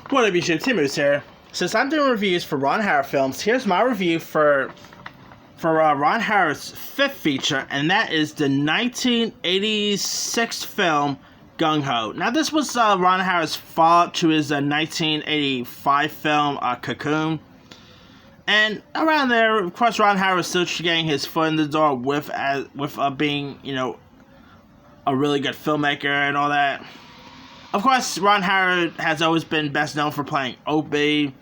What up, YouTube? Timus here. Since I'm doing reviews for Ron Howard films, here's my review for Ron Howard's fifth feature, and that is the 1986 film Gung Ho. Now, this was Ron Howard's follow-up to his 1985 film Cocoon. And around there, of course, Ron Howard was still getting his foot in the door with being, a really good filmmaker and all that. Of course, Ron Howard has always been best known for playing Opie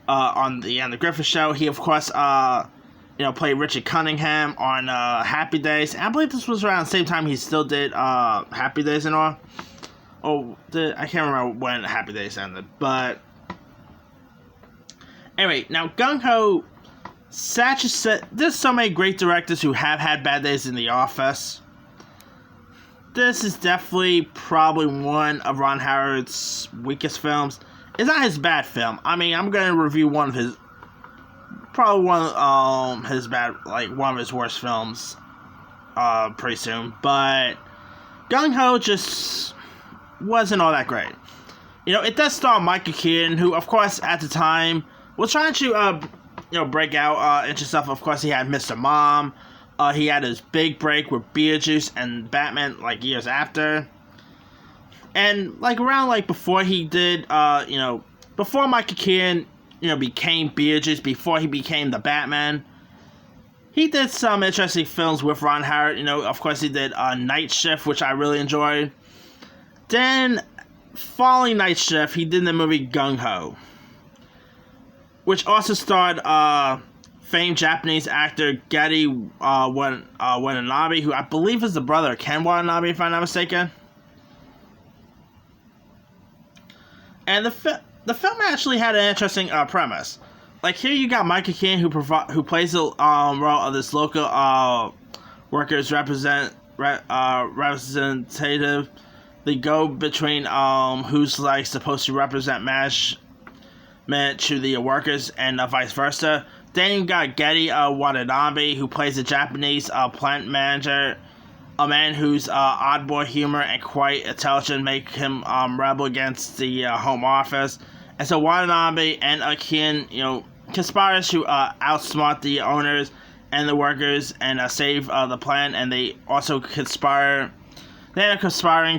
on the Griffith Show. He, of course, played Richard Cunningham on Happy Days. And I believe this was around the same time he still did Happy Days and all. I can't remember when Happy Days ended. But anyway, now Gung Ho, there's so many great directors who have had bad days in The Office. This is definitely probably one of Ron Howard's weakest films. It's not his bad film. I mean, I'm gonna review one of his worst films pretty soon. But Gung Ho just wasn't all that great. It does star Michael Keaton, who, of course, at the time was trying to break out into stuff. Of course, he had Mr. Mom. He had his big break with Beetlejuice and Batman, years after. And, around, before he did, before Michael Keaton, became Beetlejuice, before he became the Batman, he did some interesting films with Ron Howard. Of course, he did Night Shift, which I really enjoyed. Then, following Night Shift, he did the movie Gung Ho, which also starred, famed Japanese actor Getty Watanabe, who I believe is the brother of Ken Watanabe, if I'm not mistaken. And the film actually had an interesting premise. Here you got Michael Keaton, who plays the role of this local workers representative. They go between who's supposed to represent management to the workers and vice versa. Then you got Getty Watanabe, who plays a Japanese plant manager, a man whose oddball humor and quite intelligent make him rebel against the home office. And so Watanabe and Keaton, conspire to outsmart the owners and the workers and save the plant. And they also conspiring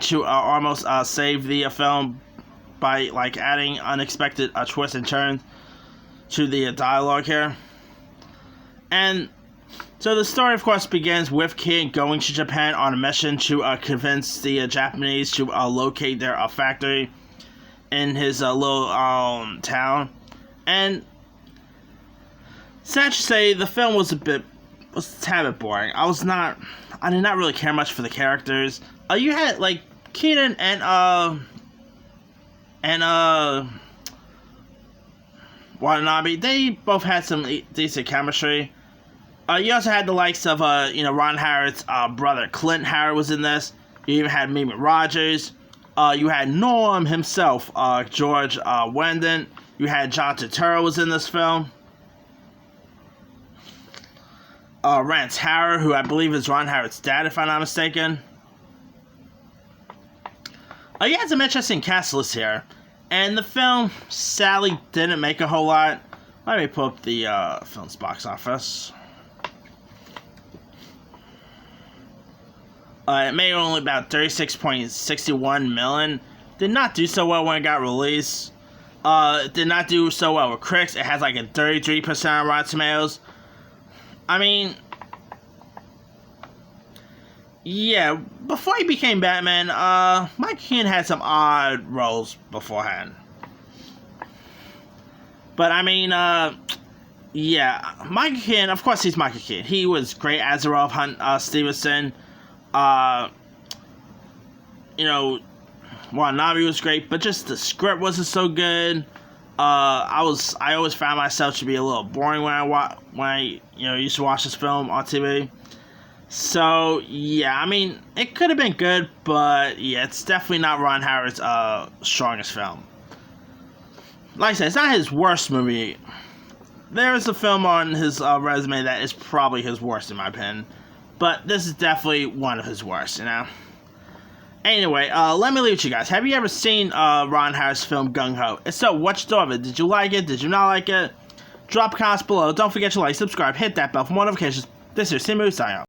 to almost save the film by adding unexpected twists and turns to the dialogue here. And so the story, of course, begins with Keaton going to Japan on a mission to convince the Japanese to locate their factory in his little town. And sad to say, the film was a tad bit boring. I did not really care much for the characters. You had Keaton and Watanabe. They both had some decent chemistry. You also had the likes of Ron Howard's brother Clint Howard was in this. You even had Mimi Rogers. You had Norm himself, George Wendon. You had John Turturro was in this film. Rance Howard, who I believe is Ron Howard's dad, if I'm not mistaken. You had some interesting cast lists here. And the film, sadly, didn't make a whole lot. Let me pull up the film's box office. It made only about $36.61 million. Did not do so well when it got released. It did not do so well with critics. It has a 33% on Rotten Tomatoes. I mean, yeah, before he became Batman, Mike Keaton had some odd roles beforehand. But I mean, yeah, Mike Keaton, of course he's Mike Keaton. He was great as the role of Hunt Stevenson. Watanabe was great, but just the script wasn't so good. I always found myself to be a little boring when I used to watch this film on TV. So yeah, I mean, it could have been good, but yeah, it's definitely not Ron Howard's strongest film. Like I said, it's not his worst movie. There is a film on his resume that is probably his worst in my opinion, but this is definitely one of his worst, Anyway, let me leave with you guys. Have you ever seen Ron Harris' film Gung Ho? If so, what's your thought of it? Did you like it? Did you not like it? Drop comments below. Don't forget to like, subscribe, hit that bell for more notifications. This is Simu, signing out.